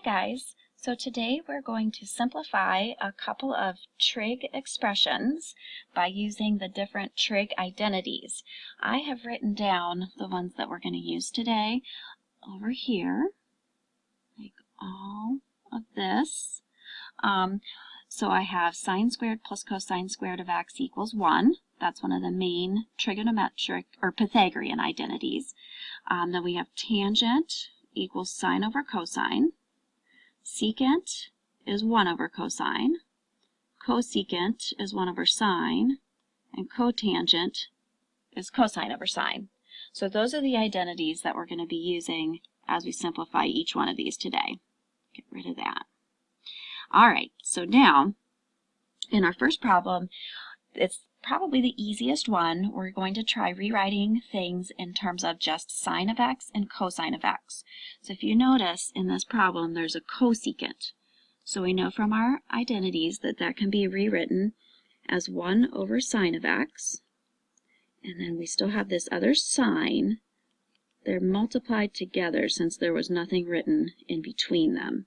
guys, so today we're going to simplify a couple of trig expressions by using the different trig identities. I have written down the ones that we're going to use today over here, like all of this. So I have sine squared plus cosine squared of x equals 1. That's one of the main trigonometric or Pythagorean identities. Then we have tangent equals sine over cosine. Secant is 1 over cosine. Cosecant is 1 over sine. And cotangent is cosine over sine. So those are the identities that we're going to be using as we simplify each one of these today. Get rid of that. All right, so now in our first problem, it's probably the easiest one. We're going to try rewriting things in terms of just sine of x and cosine of x. So if you notice in this problem, there's a cosecant. So we know from our identities that that can be rewritten as 1 over sine of x. And then we still have this other sine. They're multiplied together since there was nothing written in between them.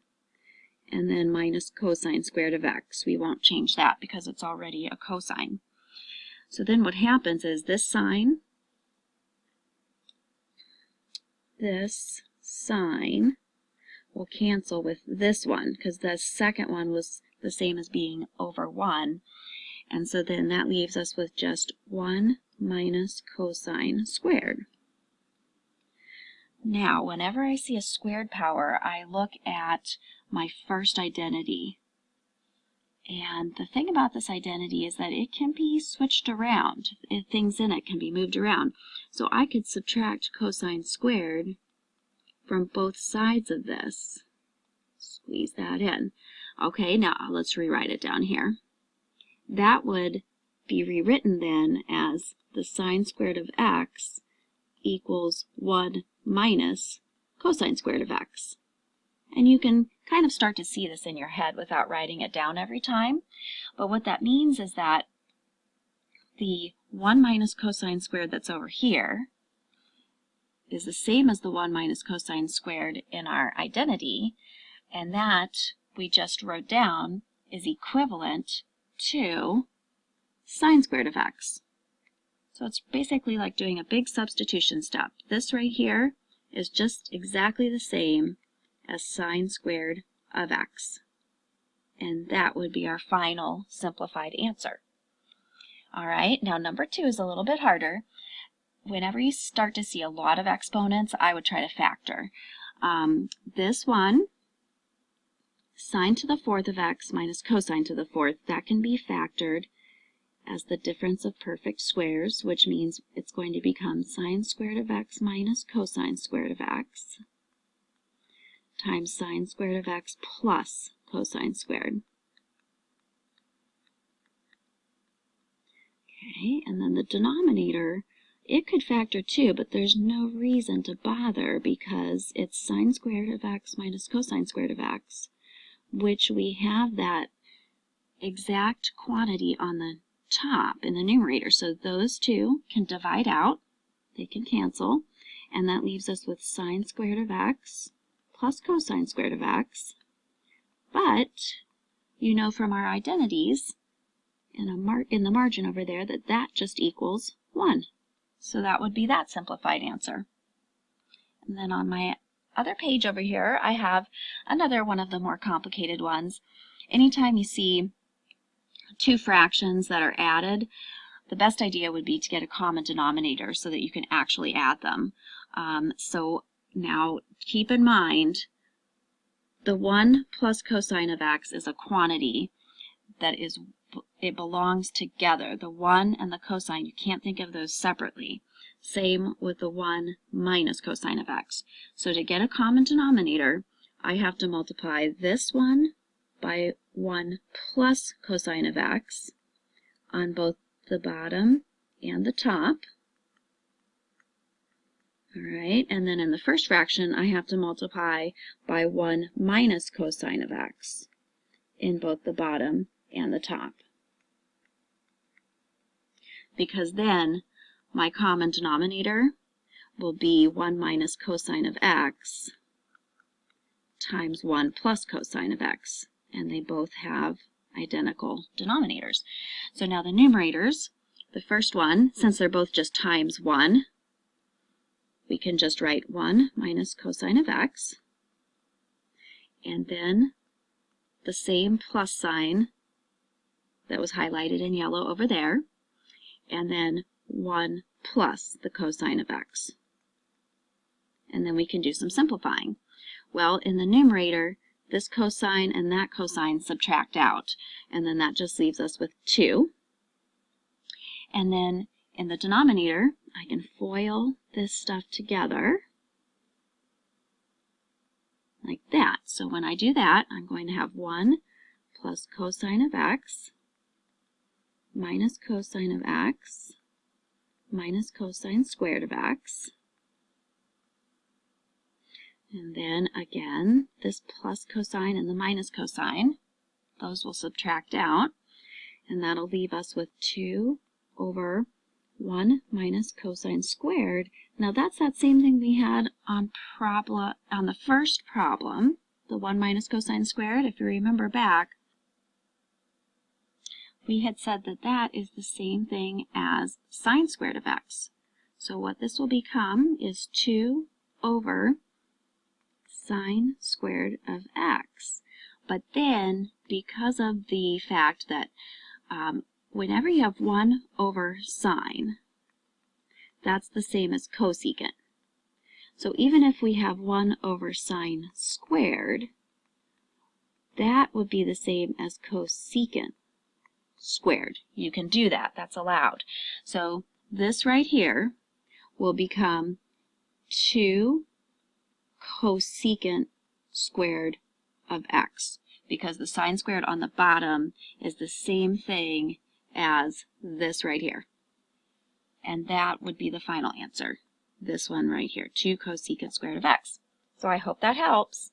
And then minus cosine squared of x. We won't change that because it's already a cosine. So then what happens is this sine will cancel with this one because the second one was the same as being over 1. And so then that leaves us with just 1 minus cosine squared. Now, whenever I see a squared power, I look at my first identity. And the thing about this identity is that it can be switched around. Things in it can be moved around. So I could subtract cosine squared from both sides of this. Squeeze that in. Okay, now let's rewrite it down here. That would be rewritten then as the sine squared of x equals 1 minus cosine squared of x. And you can kind of start to see this in your head without writing it down every time. But what that means is that the 1 minus cosine squared that's over here is the same as the 1 minus cosine squared in our identity, and that we just wrote down is equivalent to sine squared of x. So it's basically like doing a big substitution step. This right here is just exactly the same as sine squared of x. And that would be our final simplified answer. All right, now number 2 is a little bit harder. Whenever you start to see a lot of exponents, I would try to factor. This one, sine to the 4th of x minus cosine to the 4th, that can be factored as the difference of perfect squares, which means it's going to become sine squared of x minus cosine squared of x times sine squared of x plus cosine squared. Okay, and then the denominator, it could factor too, but there's no reason to bother because it's sine squared of x minus cosine squared of x, which we have that exact quantity on the top in the numerator. So those two can divide out, they can cancel, and that leaves us with sine squared of x plus cosine squared of x. But you know from our identities in the margin over there that that just equals 1. So that would be that simplified answer. And then on my other page over here, I have another one of the more complicated ones. Anytime you see two fractions that are added, the best idea would be to get a common denominator so that you can actually add them. So now keep in mind the 1 plus cosine of x is a quantity that it belongs together. The 1 and the cosine, you can't think of those separately. Same with the 1 minus cosine of x. So to get a common denominator, I have to multiply this one by 1 plus cosine of x on both the bottom and the top. All right, and then in the first fraction, I have to multiply by 1 minus cosine of x in both the bottom and the top. Because then my common denominator will be 1 minus cosine of x times 1 plus cosine of x. And they both have identical denominators. So now the numerators, the first one, since they're both just times 1, we can just write 1 minus cosine of x, and then the same plus sign that was highlighted in yellow over there, and then 1 plus the cosine of x. And then we can do some simplifying. Well, in the numerator, this cosine and that cosine subtract out, and then that just leaves us with 2. And then in the denominator, I can FOIL this stuff together like that. So when I do that, I'm going to have 1 plus cosine of x minus cosine of x minus cosine squared of x. And then again, this plus cosine and the minus cosine, those will subtract out, and that'll leave us with 2 over 1 minus cosine squared. Now that's that same thing we had on the first problem, the 1 minus cosine squared. If you remember back, we had said that that is the same thing as sine squared of x. So what this will become is 2 over sine squared of x. But then, because of the fact that whenever you have 1 over sine, that's the same as cosecant. So even if we have 1 over sine squared, that would be the same as cosecant squared. You can do that. That's allowed. So this right here will become 2 cosecant squared of x, because the sine squared on the bottom is the same thing as this right here. And that would be the final answer. This one right here, 2 cosecant squared of x. So I hope that helps.